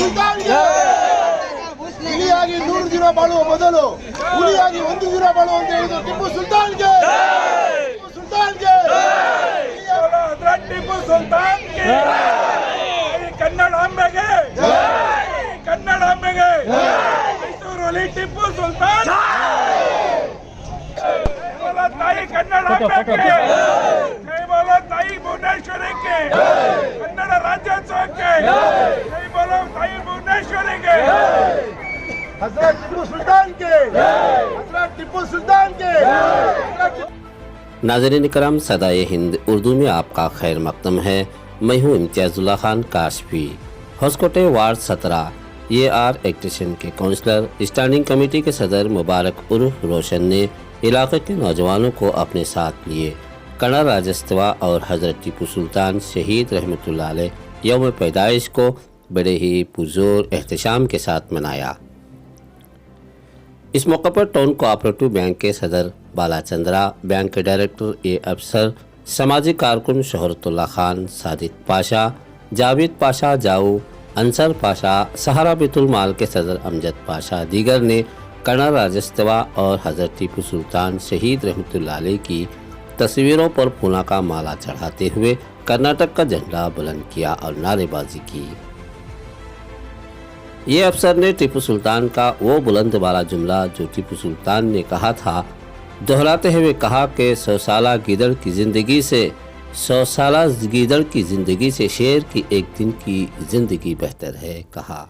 ಸುಲ್ತಾನ್ಗೆ ಹುಲಿಯಾಗಿ 100 ದಿನ ಬಾಳುವ ಬದಲು ಹುಲಿಯಾಗಿ 1 ದಿನ ಬಾಳುವ ಅಂತ ಹೇಳಿದ್ರು ಟಿಪ್ಪು ಸುಲ್ತಾನ್ಗೆ ಟಿಪ್ಪು ಸುಲ್ತಾನ್ಗೆ ಕನ್ನಡಾಂಬೆಗೆ ಕನ್ನಡಾಂಬೆಗೆ ಮೈಸೂರಲ್ಲಿ ಟಿಪ್ಪು ಸುಲ್ತಾನ್ ತಾಯಿ ಕನ್ನಡಾಂಬೆಗೆ ಜೈ ಬೋಲೋ ತಾಯಿ ಭುವನೇಶ್ವರಿಗೆ ಕನ್ನಡ ರಾಜ್ಯೋತ್ಸವಕ್ಕೆ ಜೈ ಬೋಲೋ ತಾಯಿ ಭುವನೇಶ್ವರಿಗೆ हजरत टिप्पू सुल्तान के हजरत टिप्पू सुल्तान के। नाज़रीन करम सदाए हिंद उर्दू में आपका खैर मकदम है। मैं हूँ इम्तियाजुल्लाह खान काशफी। होसकोटे वार्ड 17 AR एक्टेशन के काउंसलर स्टैंडिंग कमेटी के सदर मुबारक उर्फ रोशन ने इलाके के नौजवानों को अपने साथ लिए कन्नड़ राज्योत्सव और हजरत टिप्पू सुल्तान शहीद रहमतुल्लाह अलैह यौम पैदाइश को बड़े ही पुरजोर एहतशाम के साथ मनाया। इस मौके पर टाउन कोऑपरेटिव बैंक के सदर बालाचंद्रा, बैंक के डायरेक्टर अफसर, सामाजिक कारकुन शोहरतुल्लाह खान, सादिक पाशा, जावेद पाशा जाऊ, अंसर पाशा, सहारा बैतुल माल के सदर अमजद पाशा दीगर ने कन्नड़ राज्योत्सव और हजरत टिप्पू सुल्तान शहीद रहमतुल्लाह अलैह की तस्वीरों पर फूलों का माला चढ़ाते हुए कर्नाटक का झंडा बुलंद किया और नारेबाजी की। ये अफसर ने टिप्पू सुल्तान का वो बुलंद वाला जुमला जो टिप्पू सुल्तान ने कहा था दोहराते हुए कहा कि 100 साला गीदड़ की जिंदगी से 100 साला गीदड़ की जिंदगी से शेर की एक दिन की जिंदगी बेहतर है। कहा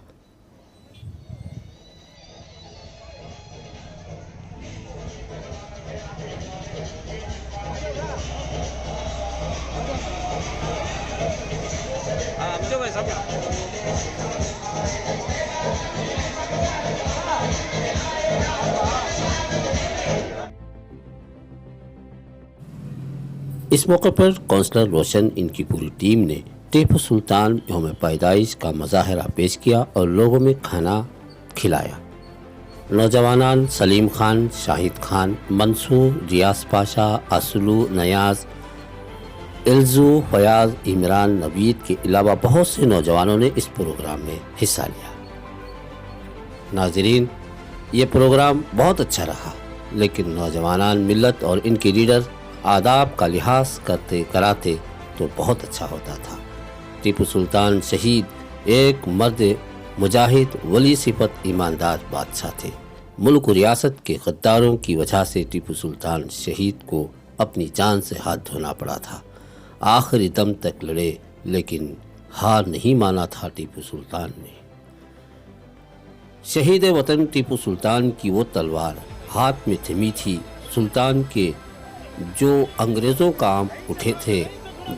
इस मौके पर काउंसलर रोशन इनकी पूरी टीम ने टिप्पू सुल्तान यौम पैदाइश का मुजाहरा पेश किया और लोगों में खाना खिलाया। नौजवानान सलीम खान, शाहिद खान, मंसूर, रियाज पाशा, असलू, नयाज, इल्जू, फयाज, इमरान, नवीद के अलावा बहुत से नौजवानों ने इस प्रोग्राम में हिस्सा लिया। नाजरीन, ये प्रोग्राम बहुत अच्छा रहा, लेकिन नौजवानान मिल्लत और इनके लीडर आदाब का लिहाज करते कराते तो बहुत अच्छा होता था। टिप्पू सुल्तान शहीद एक मर्द मुजाहिद, वली सिफत, ईमानदार बादशाह थे। मुल्क रियासत के गद्दारों की वजह से टिप्पू सुल्तान शहीद को अपनी जान से हाथ धोना पड़ा था। आखिरी दम तक लड़े, लेकिन हार नहीं माना था टिप्पू सुल्तान ने। शहीद वतन टिप्पू सुल्तान की वो तलवार हाथ में थमी थी सुल्तान के जो अंग्रेज़ों काम उठे थे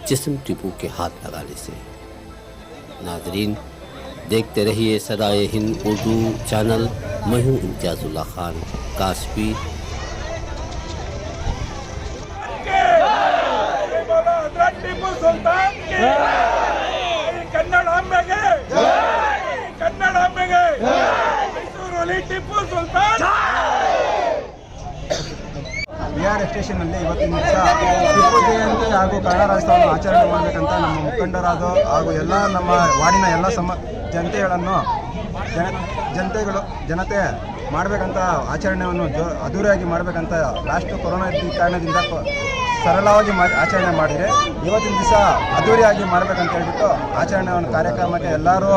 जिस्म टिप्पू के हाथ लगाने से। नाजरीन, देखते रहिए सदाए हिंद उर्दू चैनल। मैं हूँ इम्तियाजुल्लाह खान काशफी। ಟಿಪ್ಪು ಸುಲ್ತಾನ್ಗೆ ಕನ್ನಡಾಂಬೆಗೆ ಕನ್ನಡಾಂಬೆಗೆ ಮೈಸೂರಲ್ಲಿ ಟಿಪ್ಪು ಸುಲ್ತಾನ್। AR ಸ್ಟೇಷನ್ ನಲ್ಲಿ ಇವತ್ತಿನ ದಿವಸ ಟಿಪ್ಪು ಜಯಂತಿ ಹಾಗೂ ಕನ್ನಡ ರಾಜ್ಯೋತ್ಸವವನ್ನು ಆಚರಣೆ ಮಾಡಬೇಕಂತ ನಮ್ಮ ಮುಖಂಡರಾದ ಹಾಗೂ ಎಲ್ಲ ನಮ್ಮ ವಾರ್ಡಿನ ಎಲ್ಲ ಜನತೆ ಮಾಡಬೇಕಂತ ಆಚರಣೆಯನ್ನು ಅದ್ದೂರಿಯಾಗಿ ಮಾಡಬೇಕಂತ ಲಾಸ್ಟ್ ಕೊರೋನಾ ಕಾರಣದಿಂದ ಸರಳವಾಗಿ ಆಚರಣೆ ಮಾಡಿದರೆ ಇವತ್ತಿನ ದಿವಸ ಅದ್ದೂರಿಯಾಗಿ ಮಾಡಬೇಕಂತ ಹೇಳ್ಬಿಟ್ಟು ಆಚರಣೆಯನ್ನು ಕಾರ್ಯಕ್ರಮಕ್ಕೆ ಎಲ್ಲರೂ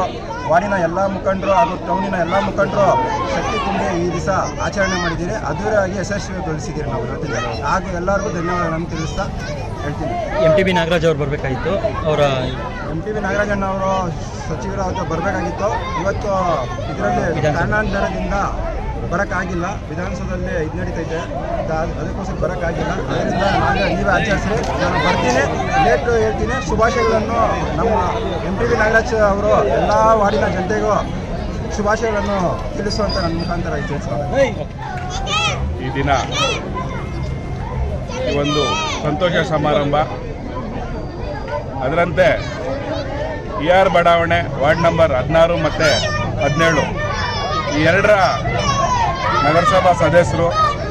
ವಾರ್ಡಿನ ಎಲ್ಲ ಮುಖಂಡರು ಹಾಗೂ ಟೌನಿನ ಎಲ್ಲ ಮುಖಂಡರು ಶಕ್ತಿ ತುಂಬಿ ಈ ದಿವಸ ಆಚರಣೆ ಮಾಡಿದ್ದೀರಿ, ಅದ್ದೂರಿಯಾಗಿ ಯಶಸ್ವಿಗೊಳಿಸಿದ್ದೀರಿ ನಾವು ಇವತ್ತಿನ ಹಾಗೂ ಎಲ್ಲರಿಗೂ ಧನ್ಯವಾದಗಳನ್ನು ತಿಳಿಸ್ತಾ ಹೇಳ್ತೀನಿ। MTB ನಾಗರಾಜ್ ಅವರು ಬರಬೇಕಾಗಿತ್ತು, ಅವರ MTB ನಾಗರಾಜಣ್ಣ ಅವರು ಸಚಿವರು ಅವತ್ತು ಬರಬೇಕಾಗಿತ್ತು, ಇವತ್ತು ಇದರಲ್ಲಿ ಕಾರಣಾಂತರದಿಂದ ಬರೋಕ್ಕಾಗಿಲ್ಲ, ವಿಧಾನಸೌಧದಲ್ಲಿ ಇದು ನಡೀತೈತೆ ಅದಕ್ಕೋಸ್ಕರ ಬರೋಕ್ಕಾಗಿಲ್ಲ, ಅದರಿಂದ ನೀವೇ ಆಚರಿಸ್ರಿ, ನಾನು ಬರ್ತೀನಿ, ಲೇಟ್ ಹೇಳ್ತೀನಿ, ಶುಭಾಶಯಗಳನ್ನು ನಮ್ಮ MTB ನಾಗರಾಜ್ ಅವರು ಎಲ್ಲ ವಾರ್ಡಿನ ಜನತೆಗೂ ಶುಭಾಶಯಗಳನ್ನು ತಿಳಿಸುವಂತ ನನ್ನ ಮುಖಾಂತರ ತಿಳಿಸ್ತಾರೆ। ಈ ದಿನ ಈ ಒಂದು ಸಂತೋಷ ಸಮಾರಂಭ, ಅದರಂತೆ ER ಬಡಾವಣೆ ವಾರ್ಡ್ ನಂಬರ್ 16 ಮತ್ತು 17 ಈ ಎರಡರ ನಗರಸಭಾ ಸದಸ್ಯರು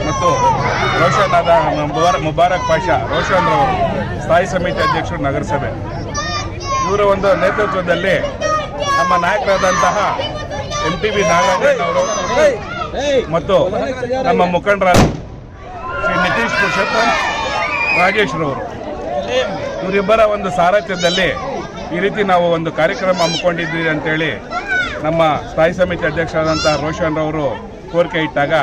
ಮತ್ತು ರೋಷನ್ ಆದ ಮುಬಾರಕ್ ಪಾಷಾ ರೋಷನ್ ರವರು ಸ್ಥಾಯಿ ಸಮಿತಿ ಅಧ್ಯಕ್ಷರು ನಗರಸಭೆ ಇವರ ಒಂದು ನೇತೃತ್ವದಲ್ಲಿ ನಮ್ಮ ನಾಯಕರಾದಂತಹ MTB ನಾಗರಾಜಣ್ಣವರು ಮತ್ತು ನಮ್ಮ ಮುಖಂಡರಾದ ಶ್ರೀ ನಿತೀಶ್ ಪುರುಷೋತ್ತಮ್ ರಾಜೇಶ್ರವರು ಇವರಿಬ್ಬರ ಒಂದು ಸಾರಥ್ಯದಲ್ಲಿ ಈ ರೀತಿ ನಾವು ಒಂದು ಕಾರ್ಯಕ್ರಮ ಹಮ್ಮಿಕೊಂಡಿದ್ದೀವಿ ಅಂತೇಳಿ ನಮ್ಮ ಸ್ಥಾಯಿ ಸಮಿತಿ ಅಧ್ಯಕ್ಷರಾದಂತಹ ರೋಷನ್ ರವರು ಕೋರಿಕೆ ಇಟ್ಟಾಗ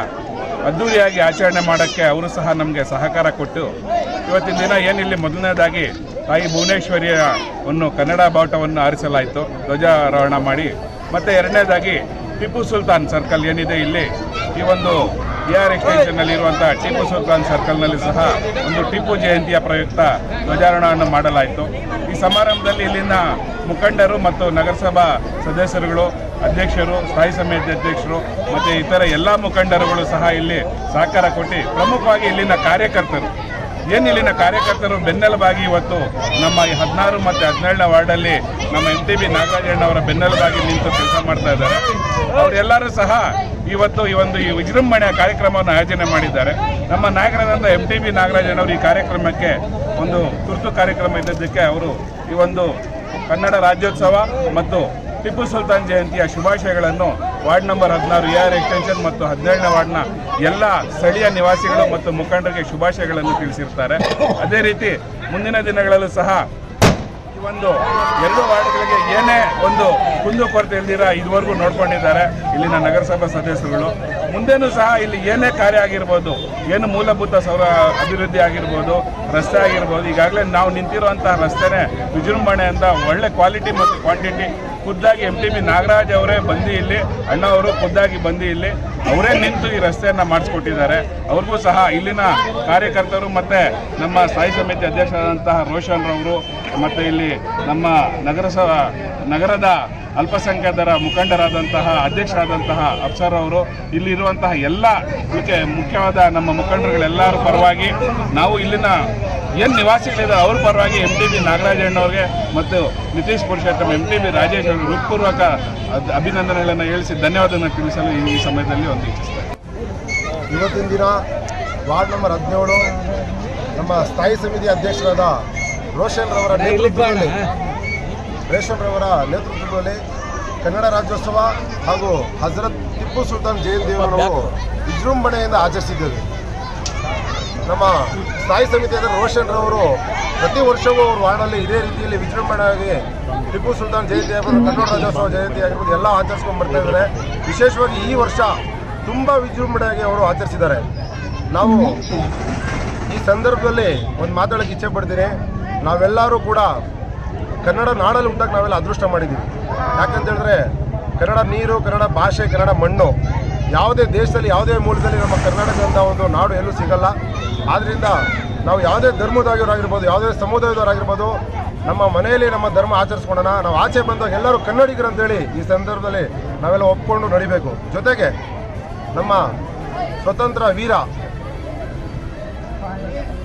ಅದ್ದೂರಿಯಾಗಿ ಆಚರಣೆ ಮಾಡೋಕ್ಕೆ ಅವರು ಸಹ ನಮಗೆ ಸಹಕಾರ ಕೊಟ್ಟು ಇವತ್ತಿನ ದಿನ ಏನಿಲ್ಲಿ ಮೊದಲನೇದಾಗಿ ತಾಯಿ ಭುವನೇಶ್ವರಿಯ ಒಂದು ಕನ್ನಡ ಬಾವುಟವನ್ನು ಆರಿಸಲಾಯಿತು, ಧ್ವಜಾರೋಹಣ ಮಾಡಿ. ಮತ್ತು ಎರಡನೇದಾಗಿ ಟಿಪ್ಪು ಸುಲ್ತಾನ್ ಸರ್ಕಲ್ ಏನಿದೆ ಇಲ್ಲಿ ಈ ಒಂದು AR ಎಕ್ಸ್ಟೆನ್ಷನ್ನಲ್ಲಿ ಇರುವಂಥ ಟಿಪ್ಪು ಸುಲ್ತಾನ್ ಸರ್ಕಲ್ನಲ್ಲಿ ಸಹ ಒಂದು ಟಿಪ್ಪು ಜಯಂತಿಯ ಪ್ರಯುಕ್ತ ಧ್ವಜಾರೋಹಣವನ್ನು ಮಾಡಲಾಯಿತು. ಈ ಸಮಾರಂಭದಲ್ಲಿ ಇಲ್ಲಿನ ಮುಖಂಡರು ಮತ್ತು ನಗರಸಭಾ ಸದಸ್ಯರುಗಳು, ಅಧ್ಯಕ್ಷರು, ಸ್ಥಾಯಿ ಸಮಿತಿ ಅಧ್ಯಕ್ಷರು ಮತ್ತು ಇತರ ಎಲ್ಲ ಮುಖಂಡರುಗಳು ಸಹ ಇಲ್ಲಿ ಸಹಕಾರ ಕೊಟ್ಟು ಪ್ರಮುಖವಾಗಿ ಇಲ್ಲಿನ ಕಾರ್ಯಕರ್ತರು ಇಲ್ಲಿನ ಕಾರ್ಯಕರ್ತರು ಬೆನ್ನೆಲುಬಾಗಿ ಇವತ್ತು ನಮ್ಮ ಈ 16 ಮತ್ತು 17ನೇ ವಾರ್ಡಲ್ಲಿ ನಮ್ಮ MTB ನಾಗರಾಜಣ್ಣವರ ಬೆನ್ನೆಲುಬಾಗಿ ನಿಂತು ಕೆಲಸ ಮಾಡ್ತಾ ಇದ್ದಾರೆ. ಅವರೆಲ್ಲರೂ ಸಹ ಇವತ್ತು ಈ ವಿಜೃಂಭಣೆಯ ಕಾರ್ಯಕ್ರಮವನ್ನು ಆಯೋಜನೆ ಮಾಡಿದ್ದಾರೆ. ನಮ್ಮ ನಾಯಕರಾದಂಥ MTB ನಾಗರಾಜಣ್ಣವರು ಈ ಕಾರ್ಯಕ್ರಮಕ್ಕೆ ಒಂದು ತುರ್ತು ಕಾರ್ಯಕ್ರಮ ಇದ್ದದ್ದಕ್ಕೆ ಅವರು ಈ ಒಂದು ಕನ್ನಡ ರಾಜ್ಯೋತ್ಸವ ಮತ್ತು ಟಿಪ್ಪು ಸುಲ್ತಾನ್ ಜಯಂತಿಯ ಶುಭಾಶಯಗಳನ್ನು ವಾರ್ಡ್ ನಂಬರ್ 16 AR ಎಕ್ಸ್ಟೆನ್ಷನ್ ಮತ್ತು 17ನೇ ವಾರ್ಡ್ನ ಎಲ್ಲ ಸ್ಥಳೀಯ ನಿವಾಸಿಗಳು ಮತ್ತು ಮುಖಂಡರಿಗೆ ಶುಭಾಶಯಗಳನ್ನು ತಿಳಿಸಿರ್ತಾರೆ. ಅದೇ ರೀತಿ ಮುಂದಿನ ದಿನಗಳಲ್ಲೂ ಸಹ ಈ ಒಂದು 2 ವಾರ್ಡ್ಗಳಿಗೆ ಏನೇ ಒಂದು ಕುಂದುಕೊರತೆ ಇಲ್ದಿರ ಇದುವರೆಗೂ ನೋಡ್ಕೊಂಡಿದ್ದಾರೆ ಇಲ್ಲಿನ ನಗರಸಭಾ ಸದಸ್ಯರುಗಳು. ಮುಂದೇನೂ ಸಹ ಇಲ್ಲಿ ಏನೇ ಕಾರ್ಯ ಆಗಿರ್ಬೋದು, ಏನು ಮೂಲಭೂತ ಅಭಿವೃದ್ಧಿ ಆಗಿರ್ಬೋದು, ರಸ್ತೆ ಆಗಿರ್ಬೋದು, ಈಗಾಗಲೇ ನಾವು ನಿಂತಿರುವಂತಹ ರಸ್ತೆನೇ ವಿಜೃಂಭಣೆಯಿಂದ ಒಳ್ಳೆ ಕ್ವಾಲಿಟಿ ಮತ್ತು ಕ್ವಾಂಟಿಟಿ ಖುದ್ದಾಗಿ MTB ನಾಗರಾಜ್ ಅವರೇ ಬಂದು ಇಲ್ಲಿ ಅಣ್ಣವರು ಖುದ್ದಾಗಿ ಬಂದು ಇಲ್ಲಿ ಅವರೇ ನಿಂತು ಈ ರಸ್ತೆಯನ್ನು ಮಾಡಿಸ್ಕೊಟ್ಟಿದ್ದಾರೆ. ಅವ್ರಿಗೂ ಸಹ ಇಲ್ಲಿನ ಕಾರ್ಯಕರ್ತರು ಮತ್ತು ನಮ್ಮ ಸ್ಥಾಯಿ ಸಮಿತಿ ಅಧ್ಯಕ್ಷರಾದಂತಹ ರೋಷನ್ ರವರು ಮತ್ತು ಇಲ್ಲಿ ನಮ್ಮ ನಗರದ ಅಲ್ಪಸಂಖ್ಯಾತರ ಮುಖಂಡರಾದಂತಹ ಅಧ್ಯಕ್ಷರಾದಂತಹ ಅಫ್ಸರ್ ಅವರು, ಇಲ್ಲಿರುವಂತಹ ಎಲ್ಲ ಮುಖ್ಯವಾದ ನಮ್ಮ ಮುಖಂಡರುಗಳೆಲ್ಲರ ಪರವಾಗಿ ನಾವು ಇಲ್ಲಿನ ಏನು ನಿವಾಸಿಗಳಿದ್ದಾರೆ ಅವ್ರ ಪರವಾಗಿ MTB ನಾಗರಾಜಣ್ಣವ್ರಿಗೆ ಮತ್ತು ನಿತೀಶ್ ಪುರುಷೋತ್ತಮ್ MTB ರಾಜೇಶ್ ಅವರು ಹೃತ್ಪೂರ್ವಕ ಅಭಿನಂದನೆಗಳನ್ನು ಹೇಳಿಸಿ ಧನ್ಯವಾದವನ್ನು ತಿಳಿಸಲು ಈ ಸಮಯದಲ್ಲಿ ಒಂದು ಇಚ್ಛಿಸ್ತಾರೆ. ಇವತ್ತಿನ ದಿನ ವಾರ್ಡ್ ನಂಬರ್ 17 ನಮ್ಮ ಸ್ಥಾಯಿ ಸಮಿತಿ ಅಧ್ಯಕ್ಷರಾದ ರೋಷನ್ ರವರ ನೇತೃತ್ವದಲ್ಲಿ ಕನ್ನಡ ರಾಜ್ಯೋತ್ಸವ ಹಾಗೂ ಹಜರತ್ ಟಿಪ್ಪು ಸುಲ್ತಾನ್ ಜಯಂತಿಯನ್ನು ನಾವು ವಿಜೃಂಭಣೆಯಿಂದ ಆಚರಿಸಿದ್ದೇವೆ. ನಮ್ಮ ಸ್ಥಾಯಿ ಸಮಿತಿಯಾದ ರೋಷನ್ ರವರು ಪ್ರತಿ ವರ್ಷವೂ ಅವರು ವಾರ್ಡಲ್ಲಿ ಇದೇ ರೀತಿಯಲ್ಲಿ ವಿಜೃಂಭಣೆಯಾಗಿ ಟಿಪ್ಪು ಸುಲ್ತಾನ್ ಜಯಂತಿ ಆಗಿರ್ಬೋದು, ಕನ್ನಡ ರಾಜ್ಯೋತ್ಸವ ಜಯಂತಿ ಆಗಿರ್ಬೋದು ಎಲ್ಲ ಆಚರಿಸ್ಕೊಂಡು ಬರ್ತಾ ಇದ್ದಾರೆ. ವಿಶೇಷವಾಗಿ ಈ ವರ್ಷ ತುಂಬ ವಿಜೃಂಭಣೆಯಾಗಿ ಅವರು ಆಚರಿಸಿದ್ದಾರೆ. ನಾವು ಈ ಸಂದರ್ಭದಲ್ಲಿ ಒಂದು ಮಾತಾಡೋಕ್ಕೆ ಇಚ್ಛೆ ಪಡ್ತೀನಿ. ನಾವೆಲ್ಲರೂ ಕೂಡ ಕನ್ನಡ ನಾಡಲ್ಲಿ ಹುಟ್ಟಕ್ಕೆ ನಾವೆಲ್ಲ ಅದೃಷ್ಟ ಮಾಡಿದ್ದೀವಿ. ಯಾಕಂತ ಹೇಳಿದ್ರೆ ಕನ್ನಡ ನೀರು, ಕನ್ನಡ ಭಾಷೆ, ಕನ್ನಡ ಮಣ್ಣು ಯಾವುದೇ ದೇಶದಲ್ಲಿ ಯಾವುದೇ ಮೂಲದಲ್ಲಿ ನಮ್ಮ ಕರ್ನಾಟಕದ ಒಂದು ನಾಡು ಎಲ್ಲೂ ಸಿಗಲ್ಲ. ಆದ್ದರಿಂದ ನಾವು ಯಾವುದೇ ಧರ್ಮದವರಾಗಿರ್ಬೋದು, ಯಾವುದೇ ಸಮುದಾಯದವರಾಗಿರ್ಬೋದು, ನಮ್ಮ ಮನೆಯಲ್ಲಿ ನಮ್ಮ ಧರ್ಮ ಆಚರಿಸ್ಕೊಳ್ಳೋಣ. ನಾವು ಆಚೆ ಬಂದಾಗ ಎಲ್ಲರೂ ಕನ್ನಡಿಗರು ಅಂತೇಳಿ ಈ ಸಂದರ್ಭದಲ್ಲಿ ನಾವೆಲ್ಲ ಒಪ್ಕೊಂಡು ನಡಿಬೇಕು. ಜೊತೆಗೆ ನಮ್ಮ ಸ್ವತಂತ್ರ ವೀರ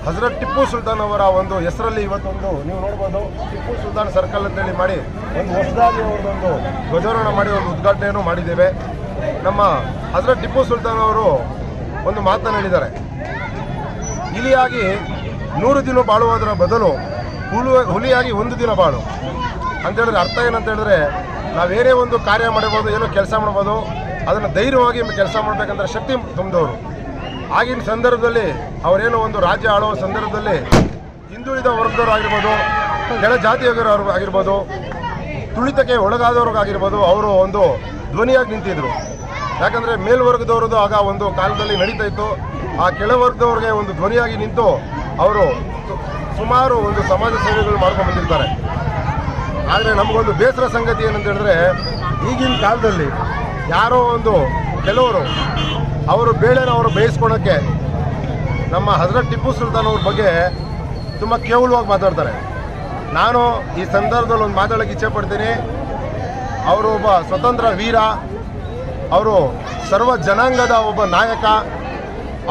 ಹಜರತ್ ಟಿಪ್ಪು ಸುಲ್ತಾನ್ ಅವರ ಒಂದು ಹೆಸರಲ್ಲಿ ಇವತ್ತೊಂದು ನೀವು ನೋಡ್ಬೋದು ಟಿಪ್ಪು ಸುಲ್ತಾನ್ ಸರ್ಕಲ್ ಅಂತೇಳಿ ಮಾಡಿ ಒಂದು ಹೊಸದಾಗಿ ಅವ್ರದ್ದೊಂದು ಧ್ವಜಾರೋಹಣ ಮಾಡಿ ಒಂದು ಉದ್ಘಾಟನೆಯನ್ನು ಮಾಡಿದ್ದೇವೆ. ನಮ್ಮ ಹಜರತ್ ಟಿಪ್ಪು ಸುಲ್ತಾನ್ ಅವರು ಒಂದು ಮಾತನ್ನು ಹೇಳಿದ್ದಾರೆ, ಇಲಿಯಾಗಿ 100 ದಿನ ಬಾಳುವುದರ ಬದಲು ಹುಲಿಯಾಗಿ 1 ದಿನ ಬಾಳು ಅಂತ ಹೇಳಿದ್ರೆ ಅರ್ಥ ಏನಂತ ಹೇಳಿದ್ರೆ ನಾವೇನೇ ಒಂದು ಕಾರ್ಯ ಮಾಡ್ಬೋದು, ಏನೋ ಕೆಲಸ ಮಾಡ್ಬೋದು, ಅದನ್ನು ಧೈರ್ಯವಾಗಿ ಕೆಲಸ ಮಾಡಬೇಕಂತ ಶಕ್ತಿ ತುಂಬಿದವರು. ಆಗಿನ ಸಂದರ್ಭದಲ್ಲಿ ಅವರೇನೋ ಒಂದು ರಾಜ್ಯ ಆಳುವ ಸಂದರ್ಭದಲ್ಲಿ ಹಿಂದುಳಿದ ವರ್ಗದವರು ಆಗಿರ್ಬೋದು, ಕೆಳ ಜಾತಿಯವರು ಆಗಿರ್ಬೋದು, ತುಳಿತಕ್ಕೆ ಒಳಗಾದವ್ರಿಗಾಗಿರ್ಬೋದು ಅವರು ಒಂದು ಧ್ವನಿಯಾಗಿ ನಿಂತಿದ್ರು. ಯಾಕಂದರೆ ಮೇಲ್ವರ್ಗದವ್ರದ್ದು ಆಗ ಒಂದು ಕಾಲದಲ್ಲಿ ನಡೀತಾ ಇತ್ತು. ಆ ಕೆಳವರ್ಗದವ್ರಿಗೆ ಒಂದು ಧ್ವನಿಯಾಗಿ ನಿಂತು ಅವರು ಸುಮಾರು ಒಂದು ಸಮಾಜ ಸೇವೆಗಳು ಮಾಡ್ಕೊಂಡು ಬಂದಿರ್ತಾರೆ. ಆದರೆ ನಮಗೊಂದು ಬೇಸರ ಸಂಗತಿ ಏನಂತ ಹೇಳಿದ್ರೆ ಈಗಿನ ಕಾಲದಲ್ಲಿ ಯಾರೋ ಒಂದು ಕೆಲವರು ಅವರು ಬೇಳೆನ ಅವರು ಬೇಯಿಸ್ಕೊಳಕ್ಕೆ ನಮ್ಮ ಹಜರತ್ ಟಿಪ್ಪು ಸುಲ್ತಾನ್ ಅವ್ರ ಬಗ್ಗೆ ತುಂಬ ಕೇವಲವಾಗಿ ಮಾತಾಡ್ತಾರೆ. ನಾನು ಈ ಸಂದರ್ಭದಲ್ಲಿ ಒಂದು ಮಾತಾಡೋಕ್ಕೆ ಇಚ್ಛೆ ಪಡ್ತೀನಿ. ಅವರು ಒಬ್ಬ ಸ್ವತಂತ್ರ ವೀರ, ಅವರು ಸರ್ವ ಜನಾಂಗದ ಒಬ್ಬ ನಾಯಕ.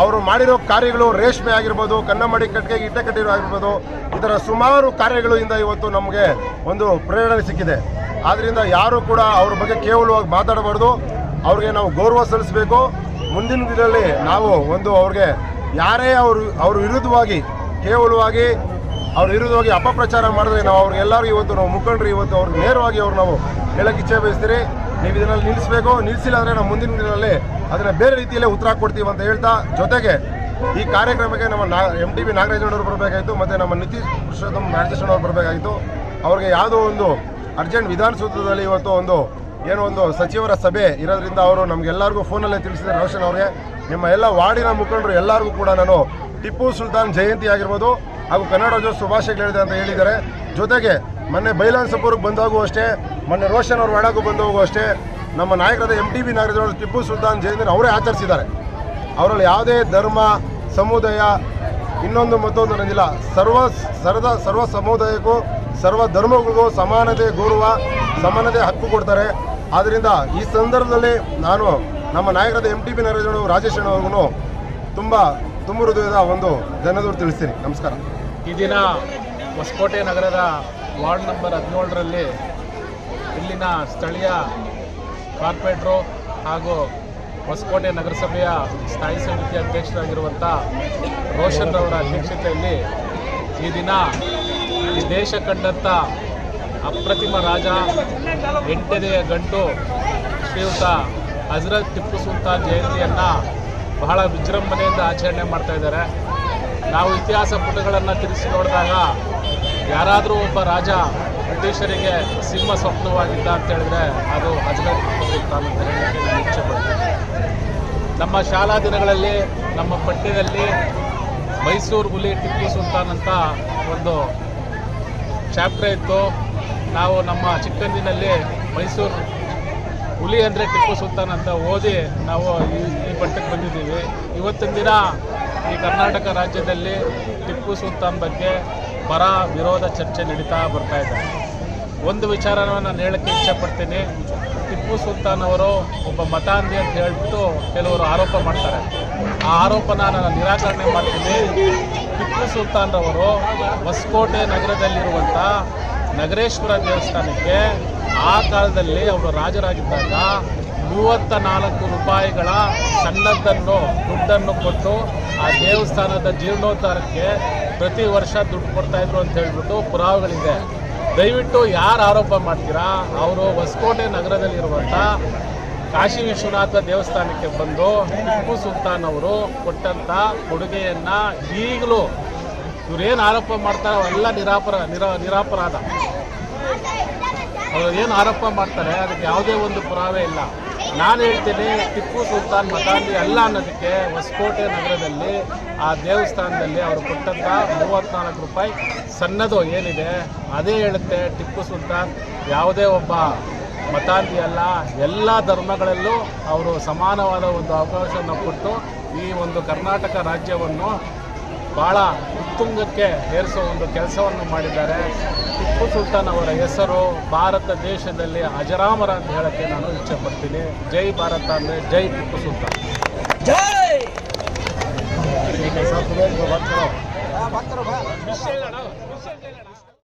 ಅವರು ಮಾಡಿರೋ ಕಾರ್ಯಗಳು ರೇಷ್ಮೆ ಆಗಿರ್ಬೋದು, ಕನ್ನಂಬಾಡಿ ಕಟ್ಟಿಗೆ ಇಟ್ಟೆ ಕಟ್ಟಿರೋ ಆಗಿರ್ಬೋದು, ಈ ಥರ ಸುಮಾರು ಕಾರ್ಯಗಳಿಂದ ಇವತ್ತು ನಮಗೆ ಒಂದು ಪ್ರೇರಣೆ ಸಿಕ್ಕಿದೆ. ಆದ್ದರಿಂದ ಯಾರೂ ಕೂಡ ಅವ್ರ ಬಗ್ಗೆ ಕೇವಲವಾಗಿ ಮಾತಾಡಬಾರ್ದು, ಅವ್ರಿಗೆ ನಾವು ಗೌರವ ಸಲ್ಲಿಸಬೇಕು. ಮುಂದಿನ ದಿನದಲ್ಲಿ ನಾವು ಒಂದು ಅವ್ರಿಗೆ ಯಾರೇ ಅವ್ರ ವಿರುದ್ಧವಾಗಿ ಕೇವಲವಾಗಿ ಅವ್ರ ವಿರುದ್ಧವಾಗಿ ಅಪಪ್ರಚಾರ ಮಾಡಿದ್ರೆ ನಾವು ಅವ್ರಿಗೆಲ್ಲರಿಗೂ ಇವತ್ತು ನಾವು ಮುಖಂಡರು ಇವತ್ತು ಅವ್ರಿಗೆ ನೇರವಾಗಿ ಅವ್ರು ನಾವು ಹೇಳಕ್ಕೆ ಇಚ್ಛೆ ಬಯಸ್ತೀರಿ. ನೀವು ಇದನ್ನಲ್ಲಿ ನಿಲ್ಲಿಸಬೇಕು, ನಿಲ್ಲಿಸಿಲ್ಲ ಅಂದರೆ ನಾವು ಮುಂದಿನ ದಿನಗಳಲ್ಲಿ ಅದನ್ನು ಬೇರೆ ರೀತಿಯಲ್ಲೇ ಉತ್ತರ ಕೊಡ್ತೀವಿ ಅಂತ ಹೇಳ್ತಾ, ಜೊತೆಗೆ ಈ ಕಾರ್ಯಕ್ರಮಕ್ಕೆ ನಮ್ಮ MTB ನಾಗರಾಜನವರು ಬರಬೇಕಾಯಿತು ಮತ್ತು ನಮ್ಮ ನಿತೀಶ್ ಪುರುಷೋತ್ತಮ್ ರಾಜೇಶ್ವರವ್ರು ಬರಬೇಕಾಗಿತ್ತು. ಅವ್ರಿಗೆ ಯಾವುದೋ ಒಂದು ಅರ್ಜೆಂಟ್ ವಿಧಾನಸೌಧದಲ್ಲಿ ಇವತ್ತು ಒಂದು ಸಚಿವರ ಸಭೆ ಇರೋದ್ರಿಂದ ಅವರು ನಮಗೆಲ್ಲರಿಗೂ ಫೋನಲ್ಲೇ ತಿಳಿಸಿದ್ದಾರೆ. ರೋಷನ್ ಅವ್ರಿಗೆ, ನಿಮ್ಮ ಎಲ್ಲ ವಾರ್ಡಿನ ಮುಖಂಡರು ಎಲ್ಲರಿಗೂ ಕೂಡ ನಾನು ಟಿಪ್ಪು ಸುಲ್ತಾನ್ ಜಯಂತಿ ಆಗಿರ್ಬೋದು ಹಾಗೂ ಕನ್ನಡ ರಾಜ್ಯೋತ್ಸವ ಶುಭಾಶಯಗಳಿದೆ ಅಂತ ಹೇಳಿದ್ದಾರೆ. ಜೊತೆಗೆ ಮೊನ್ನೆ ಬೈಲಾನ್ಸಪುರಕ್ಕೆ ಬಂದಾಗೂ ಅಷ್ಟೇ, ಮೊನ್ನೆ ರೋಷನ್ ಅವ್ರ ವಾಡಾಗೂ ಬಂದವಾಗೂ ಅಷ್ಟೇ, ನಮ್ಮ ನಾಯಕರಾದ MTB ನಾಗರಾಜನವರು ಟಿಪ್ಪು ಸುಲ್ತಾನ್ ಜಯಂತಿ ಅವರೇ ಆಚರಿಸಿದ್ದಾರೆ. ಅವರಲ್ಲಿ ಯಾವುದೇ ಧರ್ಮ ಸಮುದಾಯ ಇನ್ನೊಂದು ಮತ್ತೊಂದು ಅನ್ನೋದಿಲ್ಲ. ಸರ್ವ ಸಮುದಾಯಕ್ಕೂ ಸರ್ವ ಧರ್ಮಗಳಿಗೂ ಸಮಾನತೆ ಗೌರವ ಸಮಾನತೆ ಹಕ್ಕು ಕೊಡ್ತಾರೆ. ಆದ್ದರಿಂದ ಈ ಸಂದರ್ಭದಲ್ಲಿ ನಾನು ನಮ್ಮ ನಾಯಕರಾದ MTB ನಾಗರಾಜನವರು ರಾಜೇಶ್ವರವ್ರಿಗೂ ತುಂಬ ಹೃದಯದ ಒಂದು ಧನ್ಯವಾದ ತಿಳಿಸ್ತೀನಿ. ನಮಸ್ಕಾರ. ಈ ದಿನ ಹೊಸಕೋಟೆ ನಗರದ ವಾರ್ಡ್ ನಂಬರ್ 17ರಲ್ಲಿ ಇಲ್ಲಿನ ಸ್ಥಳೀಯ ಕಾರ್ಪೊರೇಟ್ರು ಹಾಗೂ ಹೊಸಕೋಟೆ ನಗರಸಭೆಯ ಸ್ಥಾಯಿ ಸಮಿತಿ ಅಧ್ಯಕ್ಷರಾಗಿರುವಂಥ ರೋಷನ್ ರವರ ಅಧ್ಯಕ್ಷತೆಯಲ್ಲಿ ಈ ದಿನ ಈ ದೇಶ ಕಂಡಂಥ ಅಪ್ರತಿಮ ರಾಜ, ಎಂಟನೆಯ ಗಂಟು ಶ್ರೀಯುತ ಹಜರತ್ ಟಿಪ್ಪು ಸುಲ್ತಾನ್ ಜಯಂತಿಯನ್ನು ಬಹಳ ವಿಜೃಂಭಣೆಯಿಂದ ಆಚರಣೆ ಮಾಡ್ತಾ ಇದ್ದಾರೆ. ನಾವು ಇತಿಹಾಸ ಪುಟಗಳನ್ನು ತಿರುಗಿಸಿ ನೋಡಿದಾಗ ಯಾರಾದರೂ ಒಬ್ಬ ರಾಜ ಬ್ರಿಟಿಷರಿಗೆ ಸಿಂಹ ಸ್ವಪ್ನವಾಗಿದ್ದ ಅಂತ ಹೇಳಿದ್ರೆ ಅದು ಹಜರತ್ ಟಿಪ್ಪು ಸುಲ್ತಾನ್ ಅಂತ ಹೇಳಲಿಕ್ಕೆ ನಾನು ಇಚ್ಛೆ ಪಡ್ತೀನಿ. ನಮ್ಮ ಶಾಲಾ ದಿನಗಳಲ್ಲಿ ನಮ್ಮ ಪಠ್ಯದಲ್ಲಿ ಮೈಸೂರು ಹುಲಿ ಟಿಪ್ಪು ಸುಲ್ತಾನ್ ಅಂತ ಒಂದು ಚಾಪ್ಟರ್ ಇತ್ತು. ನಾವು ನಮ್ಮ ಚಿಕ್ಕಂದಿನಲ್ಲಿ ಮೈಸೂರು ಹುಲಿ ಅಂದರೆ ಟಿಪ್ಪು ಸುಲ್ತಾನ್ ಅಂತ ಓದಿ ನಾವು ಈ ಮಟ್ಟಕ್ಕೆ ಬಂದಿದ್ದೀವಿ. ಇವತ್ತಿನ ದಿನ ಈ ಕರ್ನಾಟಕ ರಾಜ್ಯದಲ್ಲಿ ಟಿಪ್ಪು ಸುಲ್ತಾನ್ ಬಗ್ಗೆ ಪರ ವಿರೋಧ ಚರ್ಚೆ ನಡೀತಾ ಬರ್ತಾ ಇದೆ. ಒಂದು ವಿಚಾರವನ್ನು ನಾನು ಹೇಳೋಕ್ಕೆ ಇಚ್ಛೆಪಡ್ತೀನಿ. ಟಿಪ್ಪು ಸುಲ್ತಾನ್ ಅವರು ಒಬ್ಬ ಮತಾಂಧಿ ಅಂತ ಹೇಳ್ಬಿಟ್ಟು ಕೆಲವರು ಆರೋಪ ಮಾಡ್ತಾರೆ. ಆ ಆರೋಪನ ನಾನು ನಿರಾಕರಣೆ ಮಾಡ್ತೀನಿ. ಟಿಪ್ಪು ಸುಲ್ತಾನ್ ರವರು ಹೊಸಕೋಟೆ ನಗರದಲ್ಲಿರುವಂಥ ನಗರೇಶ್ವರ ದೇವಸ್ಥಾನಕ್ಕೆ ಆ ಕಾಲದಲ್ಲಿ ಅವರು ರಾಜರಾಗಿದ್ದಾಗ 34 ರೂಪಾಯಿಗಳ ದುಡ್ಡನ್ನು ಕೊಟ್ಟು ಆ ದೇವಸ್ಥಾನದ ಜೀರ್ಣೋದ್ಧಾರಕ್ಕೆ ಪ್ರತಿ ವರ್ಷ ದುಡ್ಡು ಕೊಡ್ತಾಯಿದ್ರು ಅಂತ ಹೇಳ್ಬಿಟ್ಟು ಪುರಾವೆಗಳಿದೆ. ದಯವಿಟ್ಟು ಯಾರು ಆರೋಪ ಮಾಡ್ತೀರಾ ಅವರು ಹೊಸಕೋಟೆ ನಗರದಲ್ಲಿರುವಂಥ ಕಾಶಿ ವಿಶ್ವನಾಥ ದೇವಸ್ಥಾನಕ್ಕೆ ಬಂದು ಟಿಪ್ಪು ಸುಲ್ತಾನ್ ಅವರು ಕೊಟ್ಟಂಥ ಕೊಡುಗೆಯನ್ನು ಈಗಲೂ ಇವರೇನು ಆರೋಪ ಮಾಡ್ತಾರೆ ಅವೆಲ್ಲ ನಿರಾಪರಾಧ. ಅವರು ಏನು ಆರೋಪ ಮಾಡ್ತಾರೆ ಅದಕ್ಕೆ ಯಾವುದೇ ಒಂದು ಪುರಾವೆ ಇಲ್ಲ. ನಾನು ಹೇಳ್ತೀನಿ ಟಿಪ್ಪು ಸುಲ್ತಾನ್ ಮತಾಂಧಿ ಅಲ್ಲ ಅನ್ನೋದಕ್ಕೆ ಹೊಸಕೋಟೆ ನಗರದಲ್ಲಿ ಆ ದೇವಸ್ಥಾನದಲ್ಲಿ ಅವರು ಕೊಟ್ಟಂಥ 34 ರೂಪಾಯಿ ಸಣ್ಣದು ಏನಿದೆ ಅದೇ ಹೇಳುತ್ತೆ ಟಿಪ್ಪು ಸುಲ್ತಾನ್ ಯಾವುದೇ ಒಬ್ಬ ಮತಾಂಧಿ ಅಲ್ಲ. ಎಲ್ಲ ಧರ್ಮಗಳಲ್ಲೂ ಅವರು ಸಮಾನವಾದ ಒಂದು ಅವಕಾಶವನ್ನು ಕೊಟ್ಟು ಈ ಒಂದು ಕರ್ನಾಟಕ ರಾಜ್ಯವನ್ನು ಭಾಳ ಉತ್ತುಂಗಕ್ಕೆ ಏರಿಸೋ ಒಂದು ಕೆಲಸವನ್ನು ಮಾಡಿದ್ದಾರೆ. ಟಿಪ್ಪು ಸುಲ್ತಾನ್ ಅವರ ಹೆಸರು ಭಾರತ ದೇಶದಲ್ಲಿ ಅಜರಾಮರ ಅಂತ ಹೇಳೋಕ್ಕೆ ನಾನು ಇಚ್ಛೆಪಡ್ತೀನಿ. ಜೈ ಭಾರತ ಅಂದರೆ ಜೈ ಟಿಪ್ಪು ಸುಲ್ತಾನ್. ಜೈ